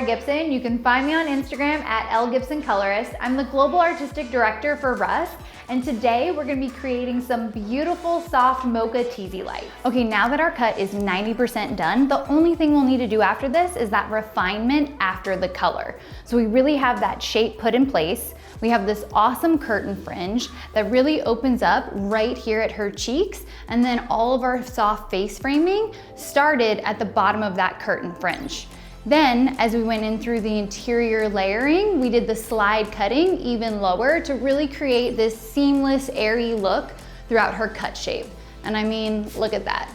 Laura Gibson. You can find me on Instagram at @LGibsonColorist. I'm the Global Artistic Director for RUSK, and today we're gonna be creating some beautiful soft mocha teasy lights. Okay, now that our cut is 90% done, the only thing we'll need to do after this is that refinement after the color. So we really have that shape put in place. We have this awesome curtain fringe that really opens up right here at her cheeks, and then all of our soft face framing started at the bottom of that curtain fringe. Then, as we went in through the interior layering, we did the slide cutting even lower to really create this seamless, airy look throughout her cut shape. And I mean, look at that.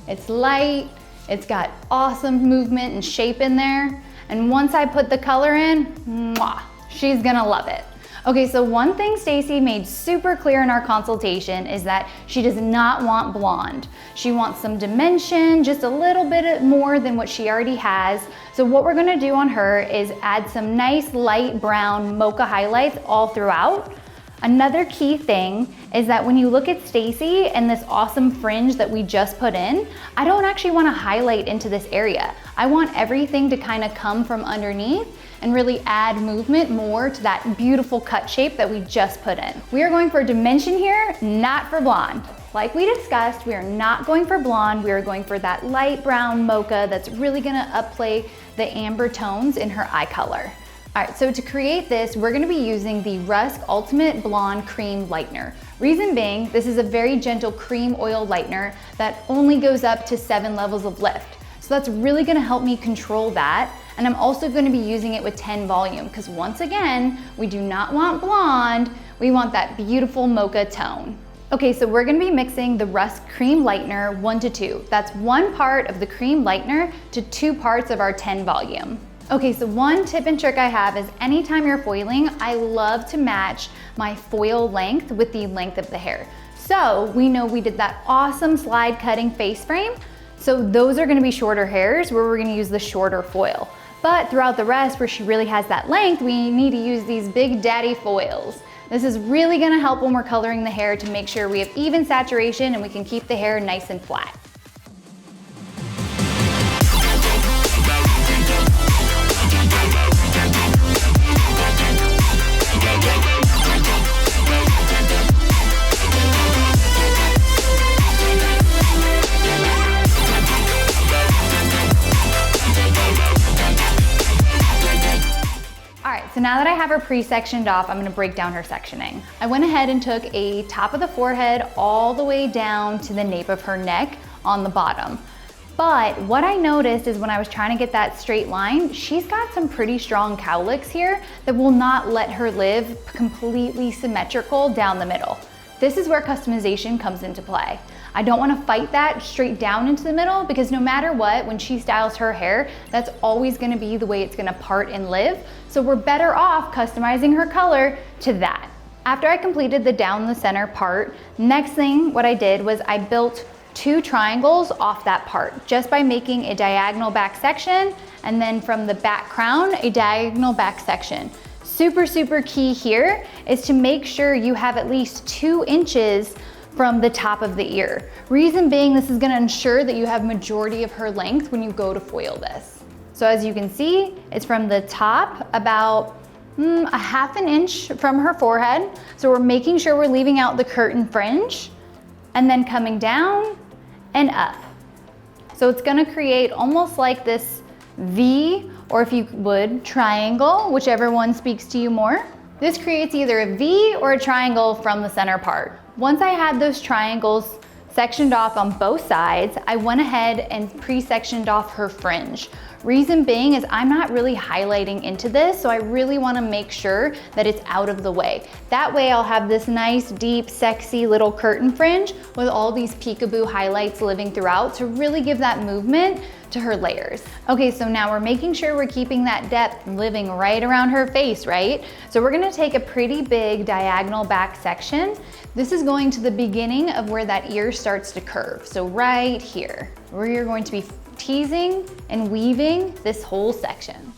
It's light, it's got awesome movement and shape in there, and once I put the color in, mwah, she's gonna love it. Okay, so one thing Stacy made super clear in our consultation is that she does not want blonde. She wants some dimension, just a little bit more than what she already has. So what we're gonna do on her is add some nice light brown mocha highlights all throughout. Another key thing is that when you look at Stacy and this awesome fringe that we just put in, I don't actually wanna highlight into this area. I want everything to kind of come from underneath and really add movement more to that beautiful cut shape that we just put in. We are going for dimension here, not for blonde. Like we discussed, we are not going for blonde, we are going for that light brown mocha that's really gonna upplay the amber tones in her eye color. All right, so to create this, we're gonna be using the RUSK Ultimate Blonde Cream Lightener. Reason being, this is a very gentle cream oil lightener that only goes up to 7 levels of lift. So that's really gonna help me control that. And I'm also gonna be using it with 10 volume, because once again, we do not want blonde, we want that beautiful mocha tone. Okay, so we're gonna be mixing the RUSK Cream Lightener 1 to 2. That's 1 part of the cream lightener to 2 parts of our 10 volume. Okay, so one tip and trick I have is anytime you're foiling, I love to match my foil length with the length of the hair. So we know we did that awesome slide cutting face frame. So those are gonna be shorter hairs where we're gonna use the shorter foil. But throughout the rest where she really has that length, we need to use these big daddy foils. This is really gonna help when we're coloring the hair to make sure we have even saturation and we can keep the hair nice and flat. So now that I have her pre-sectioned off, I'm gonna break down her sectioning. I went ahead and took a top of the forehead all the way down to the nape of her neck on the bottom. But what I noticed is when I was trying to get that straight line, she's got some pretty strong cowlicks here that will not let her live completely symmetrical down the middle. This is where customization comes into play. I don't wanna fight that straight down into the middle because no matter what, when she styles her hair, that's always gonna be the way it's gonna part and live. So we're better off customizing her color to that. After I completed the down the center part, next thing what I did was I built 2 triangles off that part just by making a diagonal back section and then from the back crown, a diagonal back section. Super, super key here is to make sure you have at least 2 inches from the top of the ear. Reason being, this is gonna ensure that you have majority of her length when you go to foil this. So as you can see, it's from the top about a ½ inch from her forehead. So we're making sure we're leaving out the curtain fringe and then coming down and up. So it's gonna create almost like this V, or if you would, triangle, whichever one speaks to you more. This creates either a V or a triangle from the center part. Once I had those triangles sectioned off on both sides, I went ahead and pre-sectioned off her fringe. Reason being is I'm not really highlighting into this, so I really wanna make sure that it's out of the way. That way I'll have this nice, deep, sexy little curtain fringe with all these peekaboo highlights living throughout to really give that movement to her layers. Okay, so now we're making sure we're keeping that depth living right around her face, right? So we're gonna take a pretty big diagonal back section. This is going to the beginning of where that ear starts to curve. So right here, where you're going to be teasing and weaving this whole section.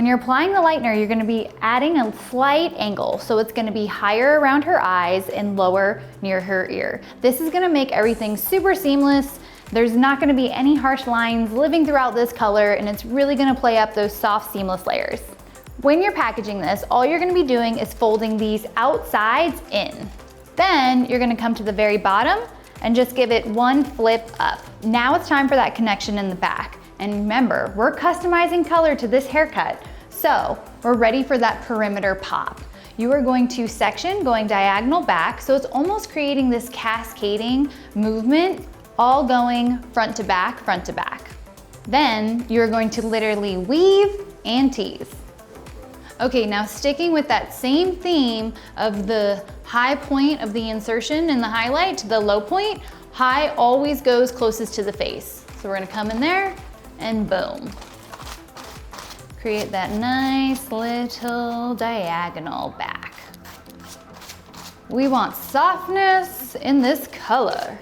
When you're applying the lightener, you're gonna be adding a slight angle. So it's gonna be higher around her eyes and lower near her ear. This is gonna make everything super seamless. There's not gonna be any harsh lines living throughout this color, and it's really gonna play up those soft, seamless layers. When you're packaging this, all you're gonna be doing is folding these outsides in. Then you're gonna come to the very bottom and just give it one flip up. Now it's time for that connection in the back. And remember, we're customizing color to this haircut, so we're ready for that perimeter pop. You are going to section going diagonal back, so it's almost creating this cascading movement, all going front to back, front to back. Then you're going to literally weave and tease. Okay, now sticking with that same theme of the high point of the insertion and the highlight to the low point, high always goes closest to the face. So we're gonna come in there and boom. Create that nice little diagonal back. We want softness in this color.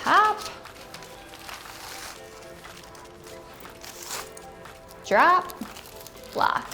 Top, drop, lock.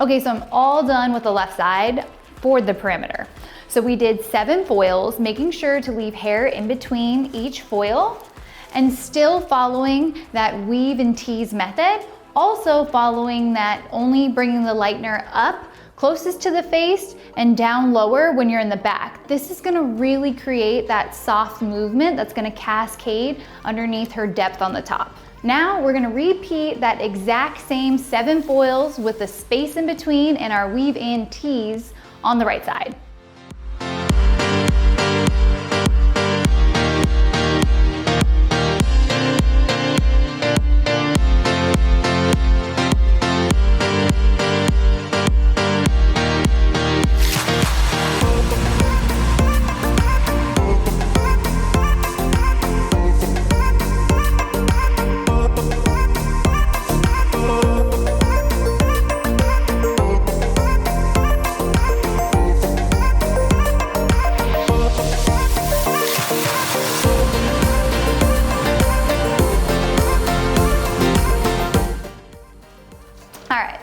Okay, so I'm all done with the left side for the perimeter. So we did 7 foils, making sure to leave hair in between each foil and still following that weave and tease method. Also following that only bringing the lightener up closest to the face and down lower when you're in the back. This is gonna really create that soft movement that's gonna cascade underneath her depth on the top. Now we're gonna repeat that exact same 7 foils with the space in between and our weave and tease on the right side.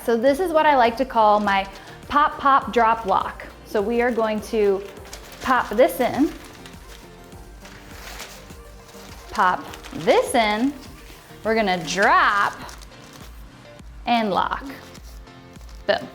So this is what I like to call my pop, pop, drop, lock. So we are going to pop this in, pop this in, we're gonna drop and lock. Boom.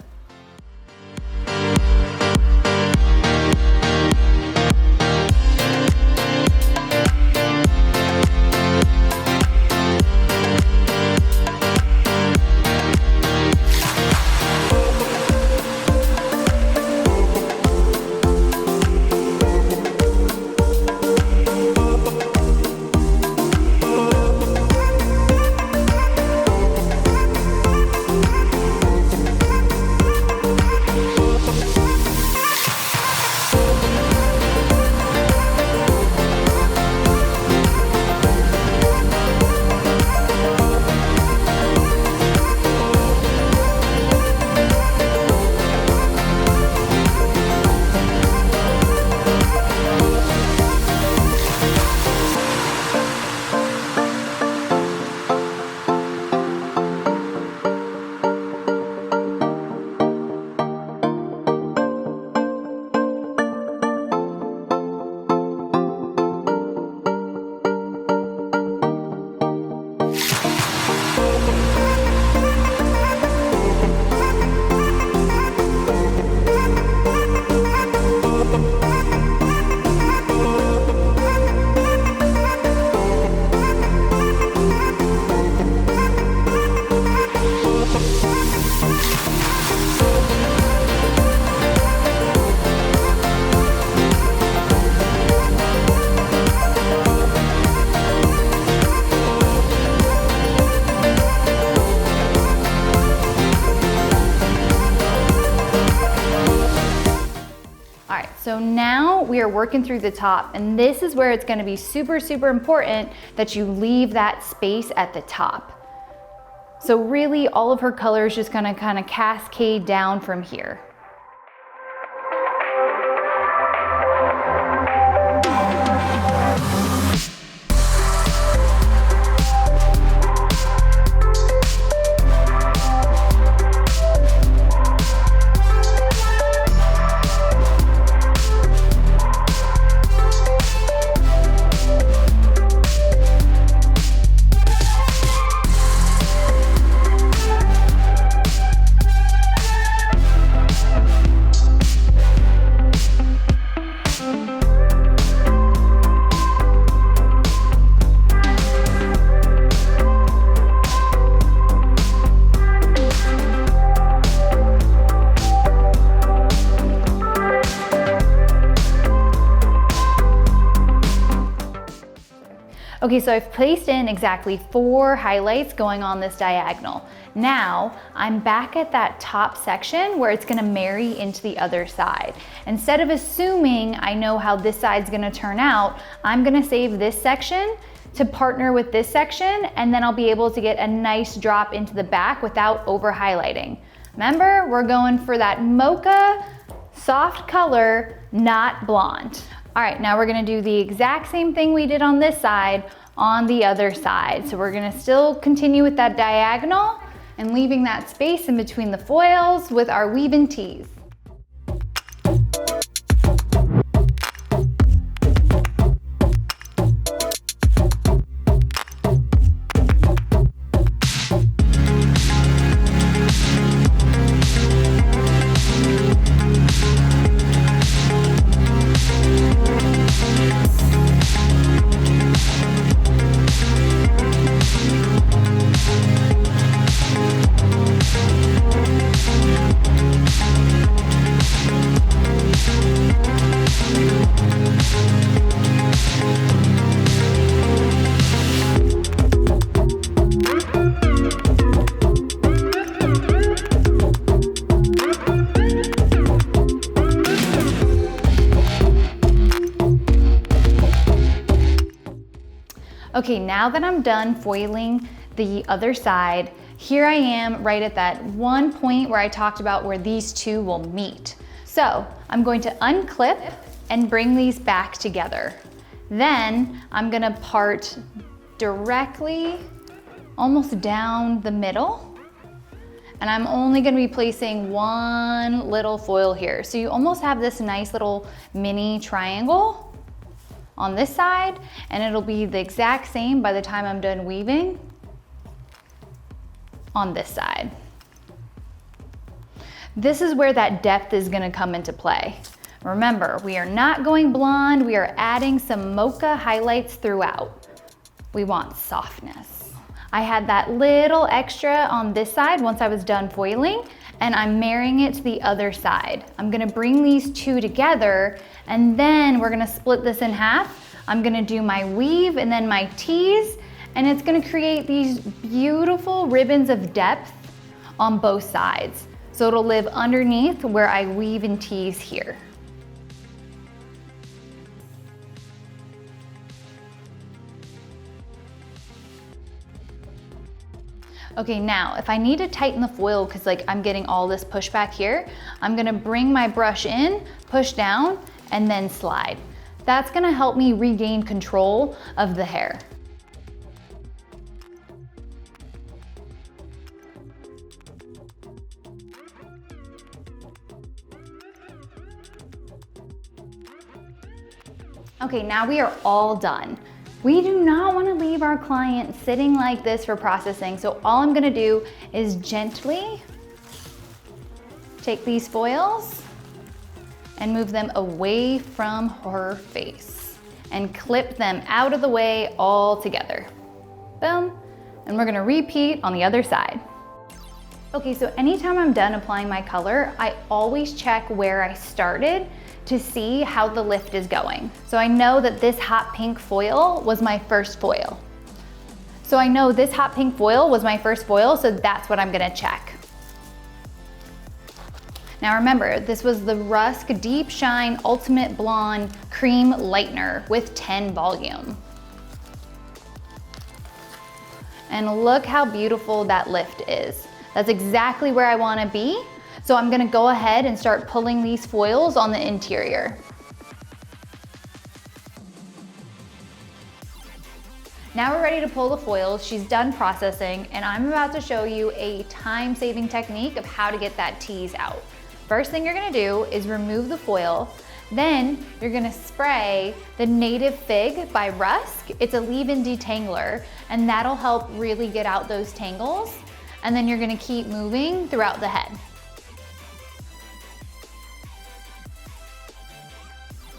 we are working through the top, and this is where it's gonna be super, super important that you leave that space at the top. So really all of her color is just gonna kind of cascade down from here. Okay, so I've placed in exactly 4 highlights going on this diagonal. Now, I'm back at that top section where it's gonna marry into the other side. Instead of assuming I know how this side's gonna turn out, I'm gonna save this section to partner with this section, and then I'll be able to get a nice drop into the back without over highlighting. Remember, we're going for that mocha soft color, not blonde. All right, now we're gonna do the exact same thing we did on this side on the other side. So we're gonna still continue with that diagonal and leaving that space in between the foils with our weave and tease. Okay, now that I'm done foiling the other side, here I am right at that one point where I talked about where these two will meet. So I'm going to unclip and bring these back together. Then I'm gonna part directly almost down the middle. And I'm only gonna be placing one little foil here. So you almost have this nice little mini triangle on this side, and it'll be the exact same by the time I'm done weaving on this side. This is where that depth is gonna come into play. Remember, we are not going blonde, we are adding some mocha highlights throughout. We want softness. I had that little extra on this side once I was done foiling, and I'm marrying it to the other side. I'm gonna bring these two together, and then we're gonna split this in half. I'm gonna do my weave and then my tease, and it's gonna create these beautiful ribbons of depth on both sides. So it'll live underneath where I weave and tease here. Okay, now if I need to tighten the foil because like I'm getting all this pushback here, I'm gonna bring my brush in, push down, and then slide. That's gonna help me regain control of the hair. Okay, now we are all done. We do not want to leave our client sitting like this for processing, so all I'm gonna do is gently take these foils and move them away from her face and clip them out of the way all together. Boom, and we're gonna repeat on the other side. Okay, so anytime I'm done applying my color, I always check where I started to see how the lift is going. So I know that this hot pink foil was my first foil. So that's what I'm gonna check. Now remember, this was the RUSK Deep Shine Ultimate Blonde Cream Lightener with 10 volume. And look how beautiful that lift is. That's exactly where I wanna be. So I'm gonna go ahead and start pulling these foils on the interior. Now we're ready to pull the foils. She's done processing, and I'm about to show you a time-saving technique of how to get that tease out. First thing you're gonna do is remove the foil. Then you're gonna spray the Native Fig by RUSK. It's a leave-in detangler, and that'll help really get out those tangles. And then you're gonna keep moving throughout the head.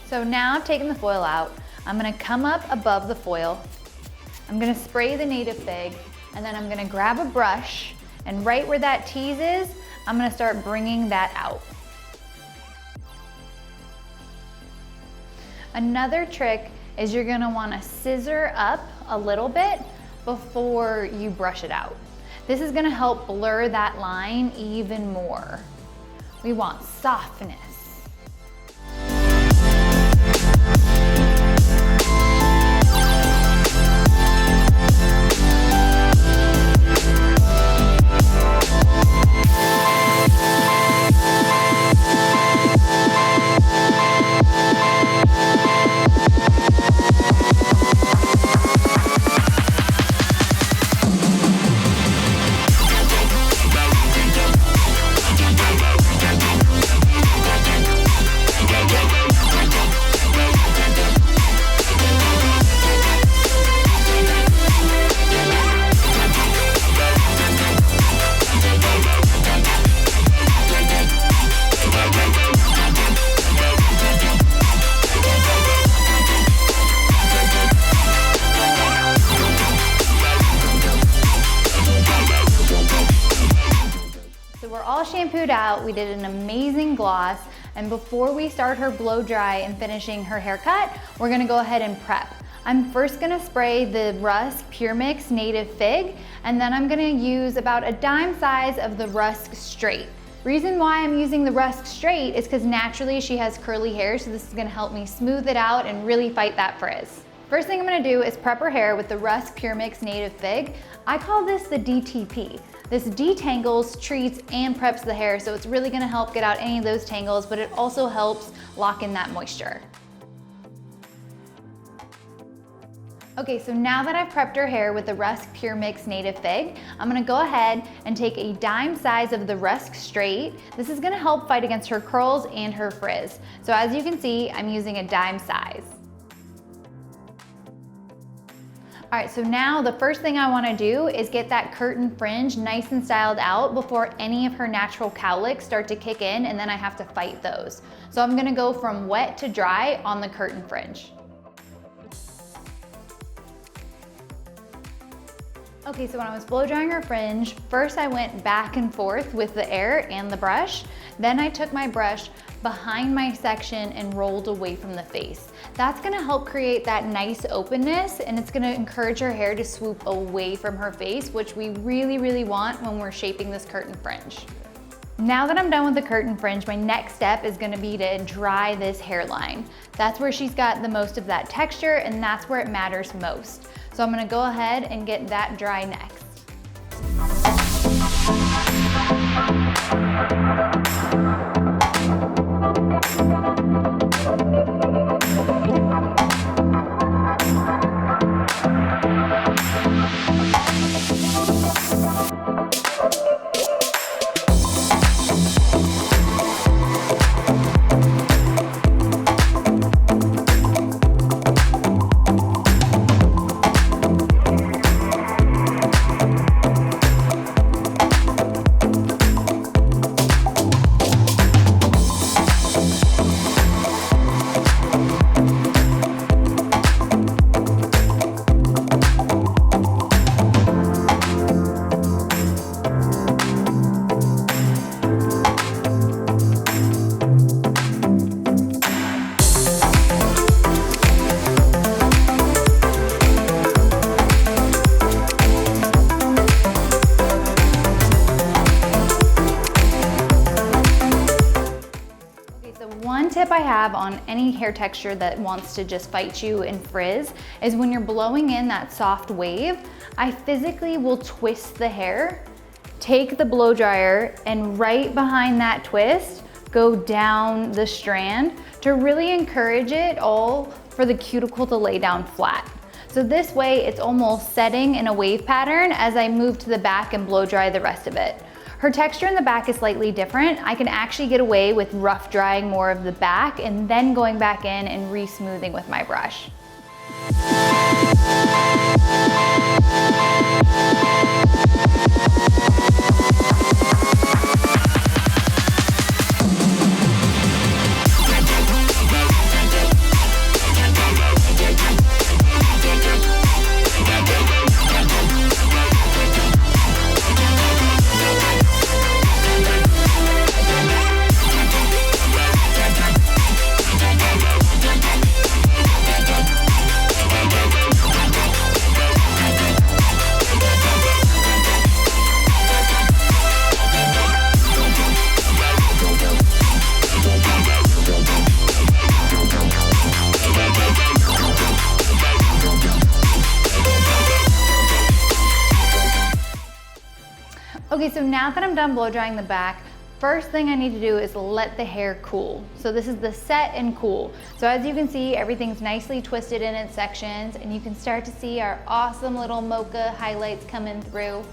So now I've taken the foil out. I'm gonna come up above the foil. I'm gonna spray the Native Fig, and then I'm gonna grab a brush, and right where that tease is, I'm gonna start bringing that out. Another trick is you're gonna wanna scissor up a little bit before you brush it out. This is gonna help blur that line even more. We want softness. Shampooed out, we did an amazing gloss, and before we start her blow dry and finishing her haircut, we're gonna go ahead and prep. I'm first gonna spray the RUSK Pure Mix Native Fig, and then I'm gonna use about a dime size of the RUSK Straight. Reason why I'm using the RUSK Straight is because naturally she has curly hair, so this is gonna help me smooth it out and really fight that frizz. First thing I'm gonna do is prep her hair with the RUSK Pure Mix Native Fig. I call this the DTP. This detangles, treats, and preps the hair, so it's really gonna help get out any of those tangles, but it also helps lock in that moisture. Okay, so now that I've prepped her hair with the RUSK Pure Mix Native Fig, I'm gonna go ahead and take a dime size of the RUSK Straight. This is gonna help fight against her curls and her frizz. So as you can see, I'm using a dime size. All right, so now the first thing I wanna do is get that curtain fringe nice and styled out before any of her natural cowlicks start to kick in, and then I have to fight those. So I'm gonna go from wet to dry on the curtain fringe. Okay, so when I was blow drying her fringe, first I went back and forth with the air and the brush. Then I took my brush behind my section and rolled away from the face. That's gonna help create that nice openness, and it's gonna encourage her hair to swoop away from her face, which we really, really want when we're shaping this curtain fringe. Now that I'm done with the curtain fringe, my next step is gonna be to dry this hairline. That's where she's got the most of that texture, and that's where it matters most. So I'm gonna go ahead and get that dry next. I have on any hair texture that wants to just fight you and frizz is when you're blowing in that soft wave, I physically will twist the hair, take the blow dryer, and right behind that twist, go down the strand to really encourage it all for the cuticle to lay down flat. So this way it's almost setting in a wave pattern as I move to the back and blow dry the rest of it. Her texture in the back is slightly different. I can actually get away with rough drying more of the back and then going back in and re-smoothing with my brush. Okay, so now that I'm done blow drying the back, first thing I need to do is let the hair cool. So this is the set and cool. So as you can see, everything's nicely twisted in its sections, and you can start to see our awesome little mocha highlights coming through.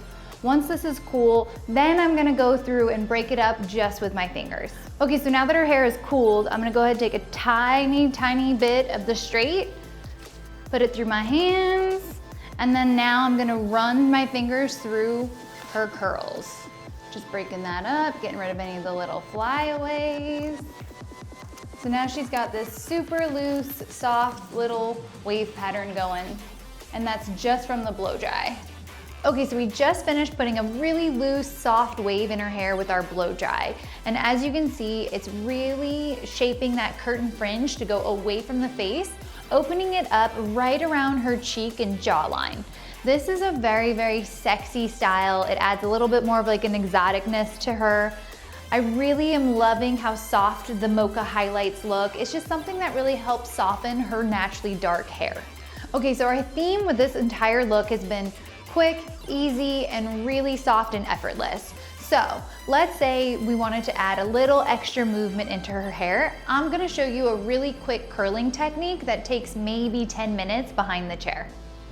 Once this is cool, then I'm gonna go through and break it up just with my fingers. Okay, so now that her hair is cooled, I'm gonna go ahead and take a tiny, tiny bit of the straight, put it through my hands, and then now I'm gonna run my fingers through her curls. Just breaking that up, getting rid of any of the little flyaways. So now she's got this super loose, soft little wave pattern going, and that's just from the blow dry. Okay, so we just finished putting a really loose, soft wave in her hair with our blow dry. And as you can see, it's really shaping that curtain fringe to go away from the face, opening it up right around her cheek and jawline. This is a very, very sexy style. It adds a little bit more of like an exoticness to her. I really am loving how soft the mocha highlights look. It's just something that really helps soften her naturally dark hair. Okay, so our theme with this entire look has been quick, easy, and really soft and effortless. So let's say we wanted to add a little extra movement into her hair. I'm gonna show you a really quick curling technique that takes maybe 10 minutes behind the chair.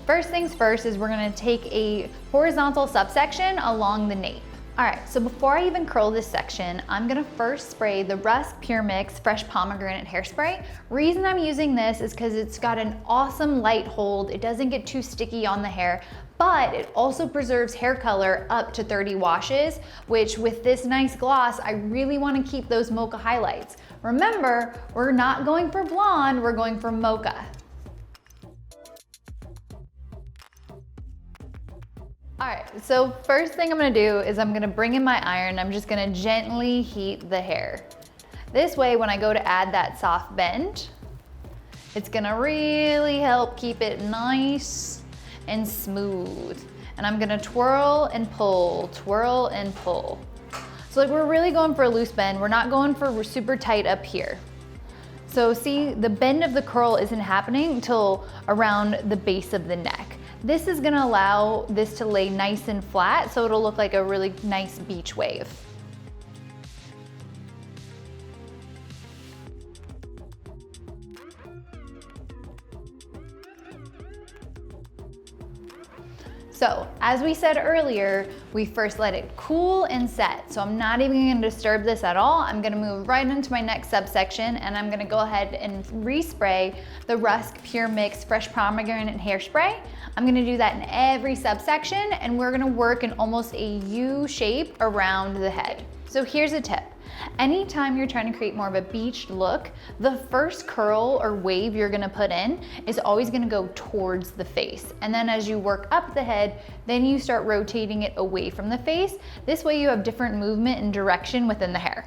First things first is we're gonna take a horizontal subsection along the nape. All right, so before I even curl this section, I'm gonna first spray the RUSK Pure Mix Fresh Pomegranate Hairspray. Reason I'm using this is because it's got an awesome light hold. It doesn't get too sticky on the hair, but it also preserves hair color up to 30 washes, which with this nice gloss, I really wanna keep those mocha highlights. Remember, we're not going for blonde, we're going for mocha. All right, so first thing I'm gonna do is I'm gonna bring in my iron. I'm just gonna gently heat the hair. This way, when I go to add that soft bend, it's gonna really help keep it nice and smooth. And I'm gonna twirl and pull, twirl and pull. So like we're really going for a loose bend. We're not going for super tight up here. So see, the bend of the curl isn't happening until around the base of the neck. This is gonna allow this to lay nice and flat so it'll look like a really nice beach wave. So, as we said earlier, we first let it cool and set. So I'm not even gonna disturb this at all. I'm gonna move right into my next subsection and I'm gonna go ahead and respray the RUSK Pure Mix Fresh Pomegranate Hairspray. I'm gonna do that in every subsection and we're gonna work in almost a U shape around the head. So here's a tip. Anytime you're trying to create more of a beached look, the first curl or wave you're gonna put in is always gonna go towards the face. And then as you work up the head, then you start rotating it away from the face. This way you have different movement and direction within the hair.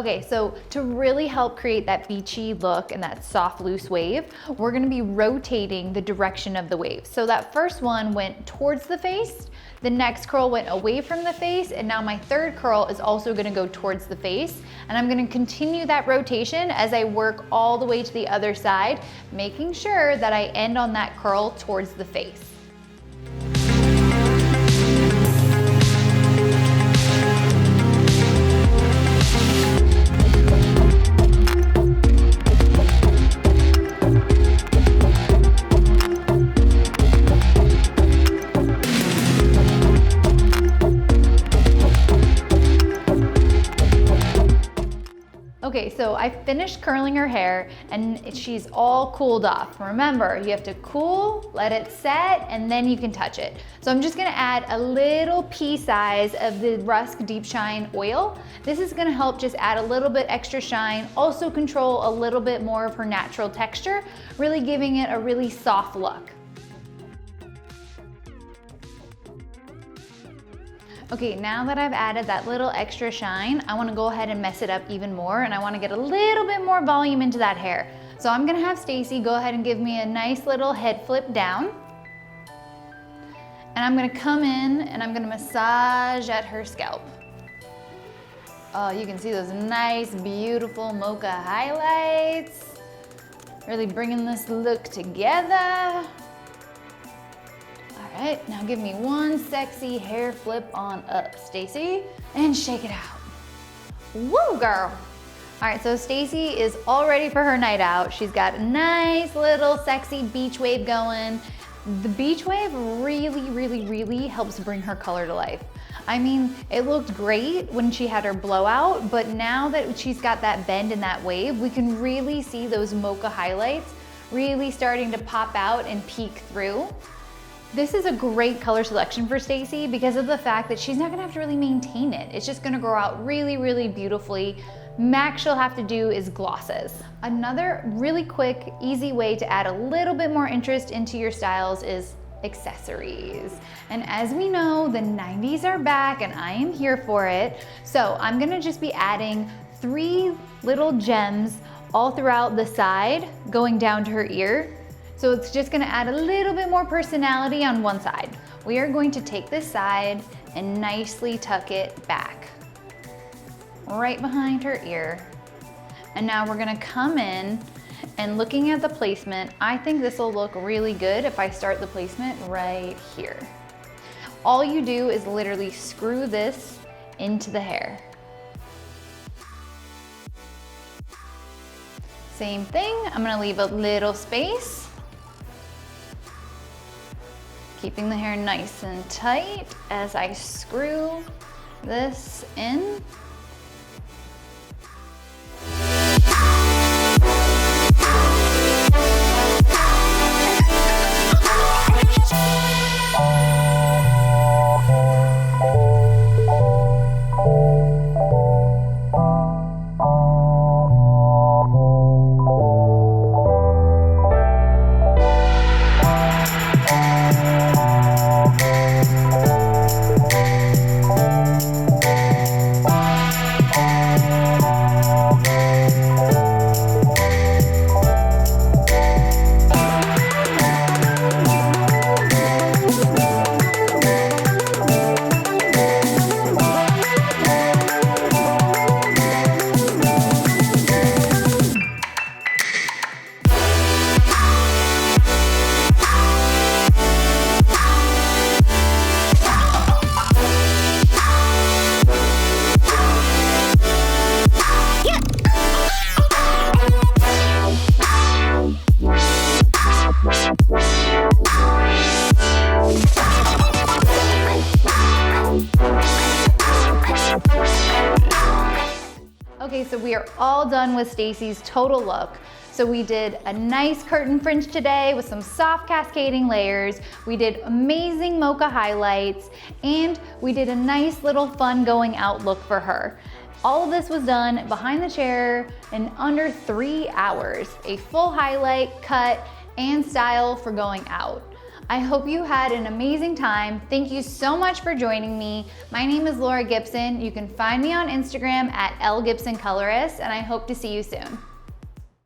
Okay, so to really help create that beachy look and that soft, loose wave, we're gonna be rotating the direction of the wave. So that first one went towards the face, the next curl went away from the face, and now my third curl is also gonna go towards the face. And I'm gonna continue that rotation as I work all the way to the other side, making sure that I end on that curl towards the face. Okay, so I finished curling her hair and she's all cooled off. Remember, you have to cool, let it set, and then you can touch it. So I'm just gonna add a little pea size of the RUSK Deep Shine oil. This is gonna help just add a little bit extra shine, also control a little bit more of her natural texture, really giving it a really soft look. Okay, now that I've added that little extra shine, I wanna go ahead and mess it up even more, and I wanna get a little bit more volume into that hair. So I'm gonna have Stacy go ahead and give me a nice little head flip down. And I'm gonna come in and I'm gonna massage at her scalp. Oh, you can see those nice, beautiful mocha highlights. Really bringing this look together. All right, now give me one sexy hair flip on up, Stacy, and shake it out. Woo, girl. All right, so Stacy is all ready for her night out. She's got a nice little sexy beach wave going. The beach wave really helps bring her color to life. I mean, it looked great when she had her blowout, but now that she's got that bend in that wave, we can really see those mocha highlights really starting to pop out and peek through. This is a great color selection for Stacy because of the fact that she's not gonna have to really maintain it. It's just gonna grow out really beautifully. Max she'll have to do is glosses. Another really quick, easy way to add a little bit more interest into your styles is accessories. And as we know, the 90s are back and I am here for it. So I'm gonna just be adding 3 little gems all throughout the side going down to her ear. So it's just gonna add a little bit more personality on one side. We are going to take this side and nicely tuck it back, right behind her ear. And now we're gonna come in and looking at the placement, I think this will look really good if I start the placement right here. All you do is literally screw this into the hair. Same thing, I'm gonna leave a little space. Keeping the hair nice and tight as I screw this in. Okay, so we are all done with Stacy's total look. So we did a nice curtain fringe today with some soft cascading layers. We did amazing mocha highlights, and we did a nice little fun going out look for her. All of this was done behind the chair in under 3 hours. A full highlight, cut, and style for going out. I hope you had an amazing time. Thank you so much for joining me. My name is Laura Gibson. You can find me on Instagram at @LGibsonColorist, and I hope to see you soon.